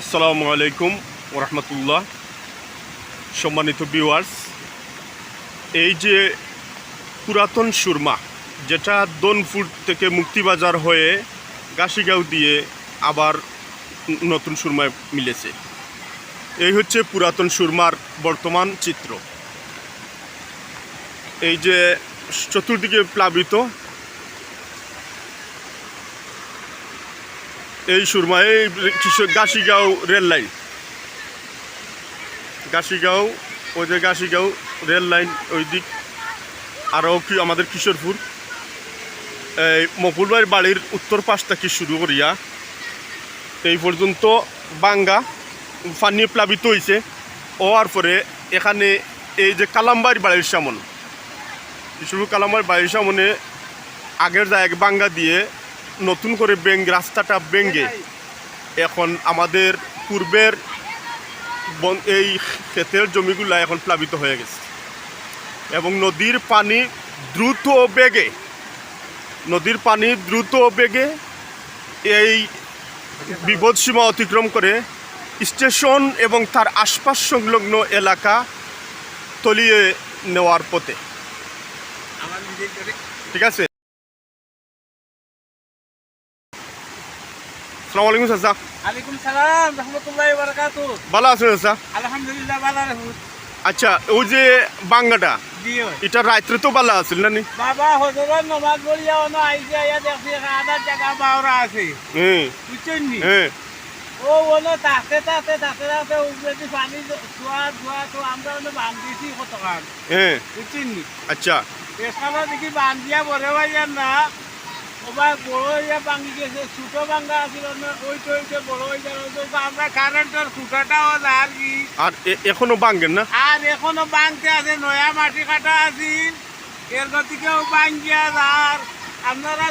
আসসালামু আলাইকুম ওরহমতুল্লাহ। সম্মানিত ভিউয়ার্স, এই যে পুরাতন সুরমা যেটা দনফুট থেকে মুক্তিবাজার হয়ে গাছিগাঁও দিয়ে আবার নতুন সুরমায় মিলেছে, এই হচ্ছে পুরাতন সুরমার বর্তমান চিত্র। এই যে চতুর্দিকে প্লাবিত এই সুরমা, এই গাছিগাঁও রেল লাইন, গাছিগাঁও, ওই যে গাছিগাঁও রেল লাইন ওই দিক, আরও কি আমাদের কিশোরপুর, এই মফুল ভাইয়ের বাড়ির উত্তর পাশ থেকে শুরু করিয়া এই পর্যন্ত বাঙ্গা পানি প্লাবিত হয়েছে। হওয়ার পরে এখানে এই যে কালামবাড়ির বাড়ির সামনে, কিশোরপুর কালামবাড়ির বাড়ির সামনে আগের জায়গা বাঙ্গা দিয়ে নতুন করে রাস্তাটা ভেঙে এখন আমাদের পূর্বের এই ক্ষেতের জমিগুলা এখন প্লাবিত হয়ে গেছে এবং নদীর পানি দ্রুত বেগে এই বিপদসীমা অতিক্রম করে স্টেশন এবং তার আশপাশ সংলগ্ন এলাকা তলিয়ে নেওয়ার পথে। ঠিক আছে। আসসালামু আলাইকুম চাচা। ওয়ালাইকুম সালাম রাহমাতুল্লাহি ওয়া বারাকাতুহু। ভালো আছেন চাচা? আলহামদুলিল্লাহ ভালো আছি। আচ্ছা, ওই যে বাঙ্গাটা জিও এটা রাত্রে তো ভালো আছিল না নি? বাবা হযরত নামাজ পড়িয়া না আইছে আয়া দেখছি আধা জায়গা বাওরা আছে। বুঝছেন নি? ও বলো তাতে উপরে পানি ধোয়া তো আমরা বান্ধিছি কতক্ষণ। বুঝছেন নি? আচ্ছা, এখানে দেখি বান্ধিয়া বড় ভাইয়ার না ওবা বড় হইয়া ভাঙি গেছে, ছোট ভাঙ্গা আছিল না ওইটা বড় হয়ে গেল। আমরা কারেন্টের খুঁটাটাও আর কি আর এখনো ভাঙেন না? আর এখনো ভাঙতে আছে, নয়া মাটি কাটা আছিল, এর গতিকেও ভাঙ্গিয়া আর আপনারা